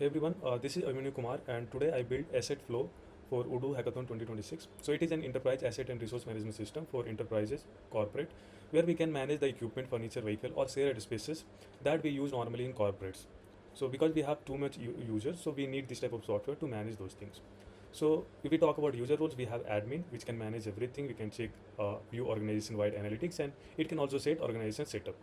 Hey everyone, this is Abhinay Kumar and today I built Asset Flow for odoo hackathon 2026. So it is an enterprise asset and resource management system for enterprises, corporate, where we can manage the equipment, furniture, vehicle or shared spaces that we use normally in corporates. So because we have too much users, so we need this type of software to manage those things. So if we talk about user roles, we have admin, which can manage everything. We can check view organization-wide analytics, and it can also set organization setup.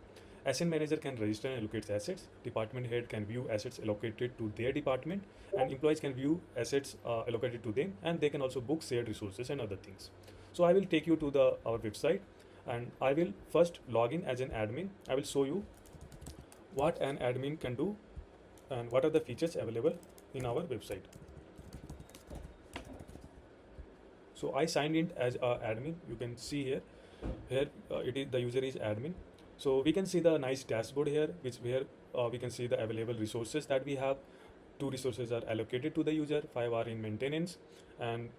Asset manager can register and allocate assets. Department head can view assets allocated to their department, and employees can view assets allocated to them, and they can also book shared resources and other things. So I will take you to the our website, and I will first log in as an admin. I will show you what an admin can do and what are the features available in our website. So I signed in as a admin. You can see here. It is the user is admin. So we can see the nice dashboard here, which where we can see the available resources that we have. 2 resources are allocated to the user, 5 are in maintenance, and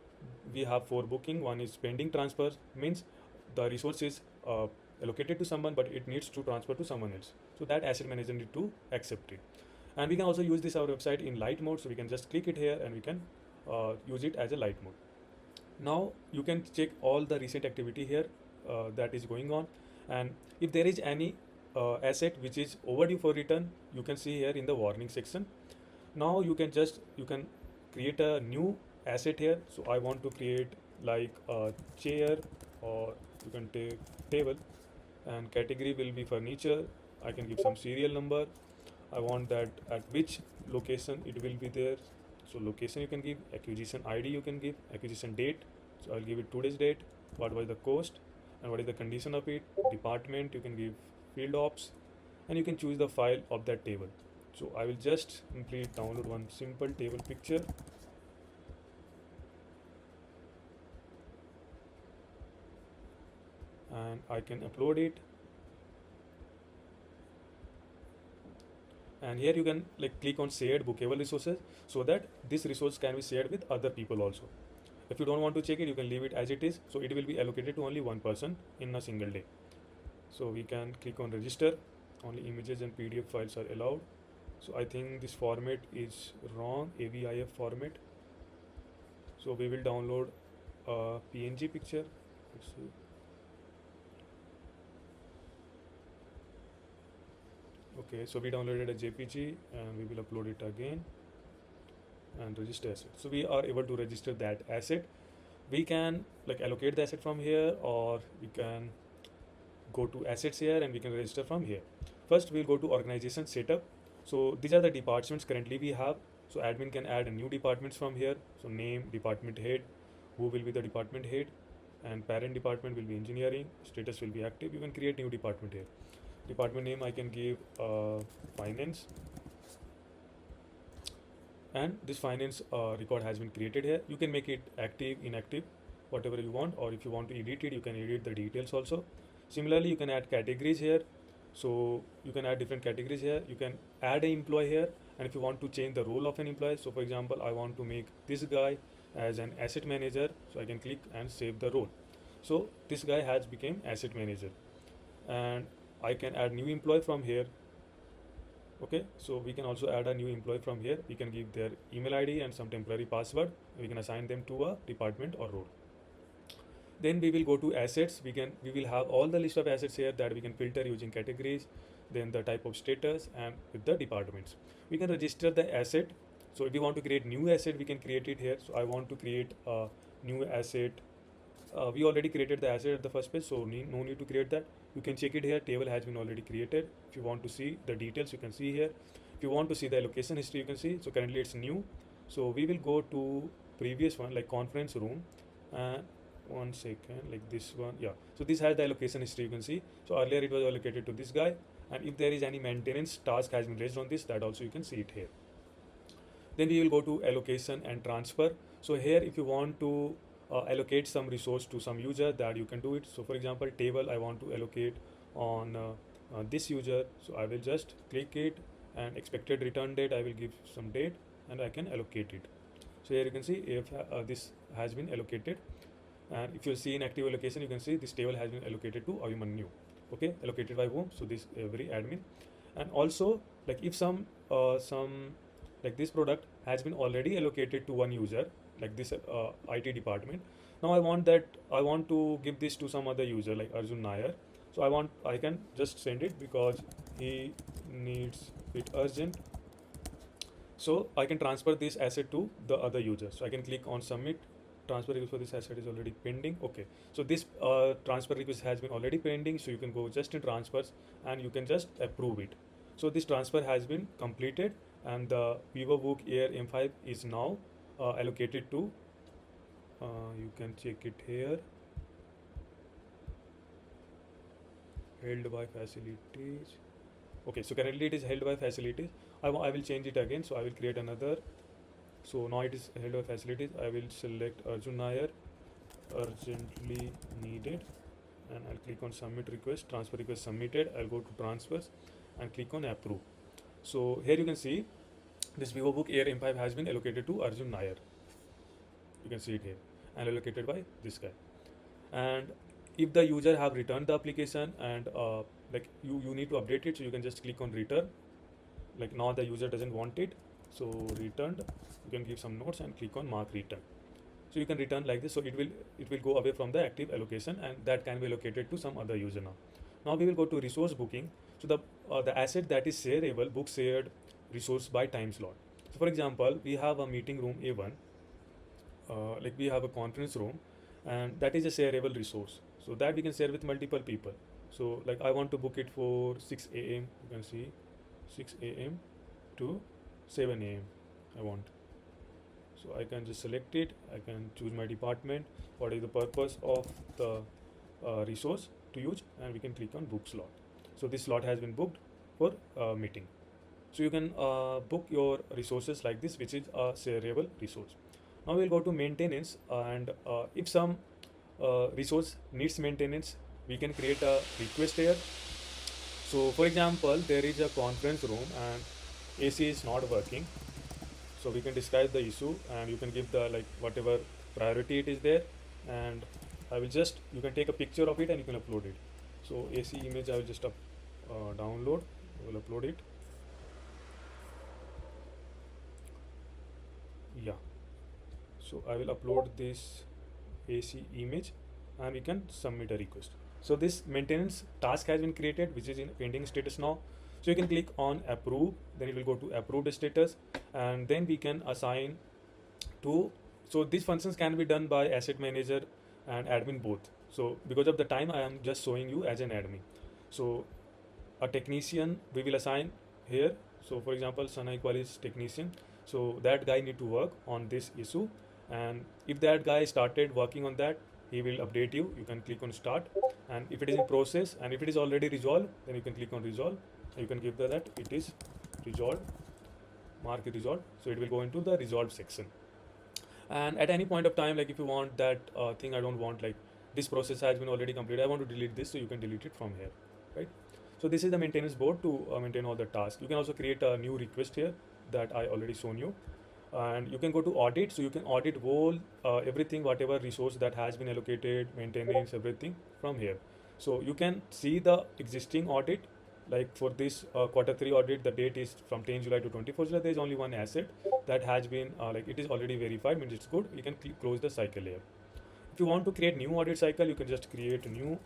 we have 4 booking. One is pending transfer, means the resource is allocated to someone, but it needs to transfer to someone else. So that asset manager need to accept it. And we can also use this our website in light mode. So we can just click it here and we can use it as a light mode. Now you can check all the recent activity here that is going on, and if there is any asset which is overdue for return, you can see here in the warning section. Now you can create a new asset here. So I want to create like a chair, or you can take table, and category will be furniture. I can give some serial number. I want that at which location it will be there. So location you can give, acquisition ID you can give, acquisition date. So I'll give it today's date. What was the cost and what is the condition of it. Department you can give field ops, and you can choose the file of that table. So I will just simply download one simple table picture. And I can upload it. And here you can click on shared bookable resources, so that this resource can be shared with other people also. If you don't want to check it, you can leave it as it is. So it will be allocated to only one person in a single day. So we can click on register. Only images and PDF files are allowed. So I think this format is wrong, AVIF format. So we will download a PNG picture. Let's see. Okay, so we downloaded a JPG and we will upload it again and register asset. So we are able to register that asset. We can allocate the asset from here, or we can go to assets here and we can register from here. First we'll go to organization setup. So these are the departments currently we have. So admin can add a new departments from here. So name, department head, who will be the department head, and parent department will be engineering, status will be active. You can create new department here. Department name I can give finance, and this finance record has been created here. You can make it active, inactive, whatever you want, or if you want to edit it, you can edit the details also. Similarly, you can add categories here. So you can add different categories here. You can add an employee here, and if you want to change the role of an employee, so for example I want to make this guy as an asset manager, so I can click and save the role. So this guy has become asset manager, and I can add new employee from here. Okay, so we can also add a new employee from here. We can give their email ID and some temporary password. We can assign them to a department or role. Then we will go to assets. We will have all the list of assets here that we can filter using categories, then the type of status, and with the departments. We can register the asset. So if we want to create new asset, we can create it here. So I want to create a new asset. We already created the asset at the first page, so no need to create that. You can check it here. Table has been already created. If you want to see the details, you can see here. If you want to see the allocation history, you can see. So currently it's new. So we will go to previous one, like conference room. One second, like this one. Yeah. So this has the allocation history, you can see. So earlier it was allocated to this guy. And if there is any maintenance task has been raised on this, that also you can see it here. Then we will go to allocation and transfer. So here if you want to allocate some resource to some user, that you can do it. So for example, table I want to allocate on this user. So I will just click it, and expected return date I will give some date, and I can allocate it. So here you can see if this has been allocated, and if you see in active allocation, you can see this table has been allocated to Avimanyu. Okay, allocated by whom? So this every admin. And also if some like this product has been already allocated to one user, like this IT department. Now I want to give this to some other user like Arjun Nair. So I can just send it because he needs it urgent. So I can transfer this asset to the other user. So I can click on submit. Transfer request for this asset is already pending. Okay. So this transfer request has been already pending. So you can go just in transfers and you can just approve it. So this transfer has been completed and the VivoBook Air M5 is now allocated to, you can check it here, held by facilities. Okay, so currently it is held by facilities. I will change it again. So I will create another. So now it is held by facilities. I will select Arjun Nair, urgently needed, and I'll click on submit request, transfer request submitted. I'll go to transfers and click on approve. So here you can see this VivoBook Air M5 has been allocated to Arjun Nair. You can see it here and allocated by this guy. And if the user have returned the application and like you need to update it, so you can just click on return. Like now the user doesn't want it, so returned, you can give some notes and click on mark return. So you can return like this. So it will go away from the active allocation and that can be allocated to some other user now. Now we will go to resource booking. So the asset that is shareable, book shared resource by time slot. So for example, we have a meeting room A1, like we have a conference room, and that is a shareable resource. So that we can share with multiple people. So like I want to book it for 6 a.m. You can see 6 a.m. to 7 a.m. I want. So I can just select it. I can choose my department, what is the purpose of the resource to use, and we can click on book slot. So this slot has been booked for meeting. So you can book your resources like this, which is a shareable resource. Now we'll go to maintenance, and if some resource needs maintenance, we can create a request here. So for example, there is a conference room and AC is not working. So we can describe the issue and you can give the like whatever priority it is there, and you can take a picture of it and you can upload it. So AC image I will just download, I will upload it. Yeah. So I will upload this AC image and we can submit a request. So this maintenance task has been created, which is in pending status now. So you can click on approve, then it will go to approved status, and then we can assign to. So these functions can be done by asset manager and admin both. So because of the time, I am just showing you as an admin. So a technician we will assign here. So for example, Sana Iqbal is technician. So that guy need to work on this issue, and if that guy started working on that, he will update you. You can click on start, and if it is in process and if it is already resolved, then you can click on resolve. You can give that it is resolved, mark it resolved. So it will go into the resolved section. And at any point of time, like if you want that thing, I don't want, like this process has been already completed, I want to delete this, so you can delete it from here, right? So this is the maintenance board to maintain all the tasks. You can also create a new request here that I already shown you, and you can go to audit. So you can audit whole everything, whatever resource that has been allocated, maintenance, everything from here. So you can see the existing audit. Like for this quarter 3 audit, the date is from 10 July to 24 July. There is only one asset that has been like it is already verified, means it's good. You can close the cycle here. If you want to create new audit cycle, you can just create a new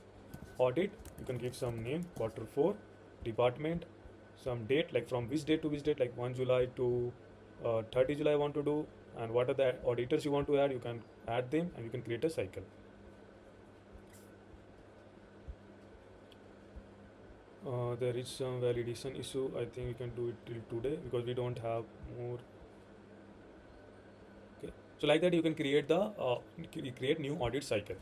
audit. You can give some name, quarter 4, department, some date, like from which date to which date, like 1 July to 30 July I want to do, and what are the auditors you want to add, you can add them and you can create a cycle. There is some validation issue. I think we can do it till today because we don't have more. Okay, so like that you can create the create new audit cycle.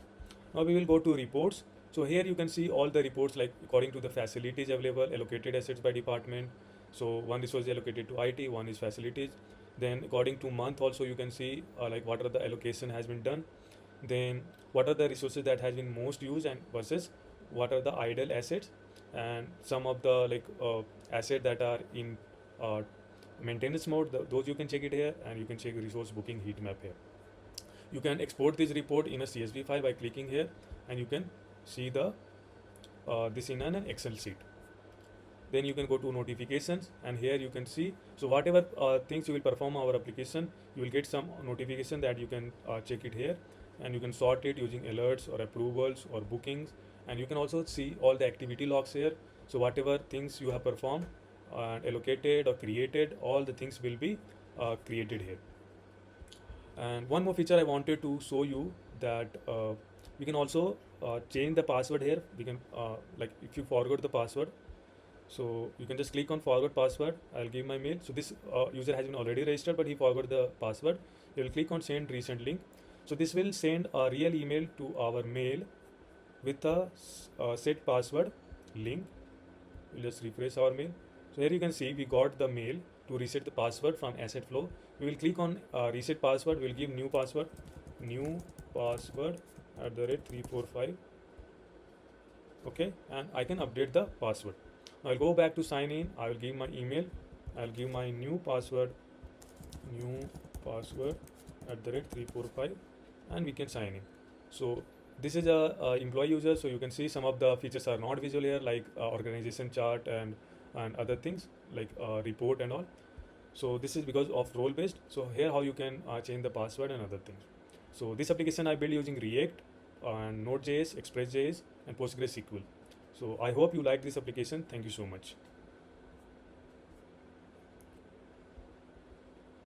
Now we will go to reports. So here you can see all the reports, like according to the facilities available, allocated assets by department. So one resource is allocated to IT, one is facilities. Then according to month also you can see like what are the allocation has been done. Then what are the resources that has been most used and versus what are the idle assets, and some of the like asset that are in maintenance mode. Those you can check it here, and you can check resource booking heat map here. You can export this report in a CSV file by clicking here, and you can see the this in an Excel sheet. Then you can go to notifications, and here you can see, so whatever things you will perform our application, you will get some notification that you can check it here, and you can sort it using alerts or approvals or bookings. And you can also see all the activity logs here. So whatever things you have performed and allocated or created, all the things will be created here. And one more feature I wanted to show you, that we can also change the password here. We can like if you forgot the password, so you can just click on forward password. I'll give my mail. So this user has been already registered, but he forgot the password. You will click on send recent link. So this will send a real email to our mail with a set password link. We'll just refresh our mail. So here you can see we got the mail to reset the password from asset flow. We will click on reset password. We'll give new password @345. Okay, and I can update the password. Now I'll go back to sign in. I will give my email. I'll give my new password @345, and we can sign in. So this is a employee user, so you can see some of the features are not visual here, like organization chart and other things like report and all. So this is because of role based. So here how you can change the password and other things. So this application I built using React and Node.js, Express.js, and PostgreSQL. So I hope you like this application. Thank you so much.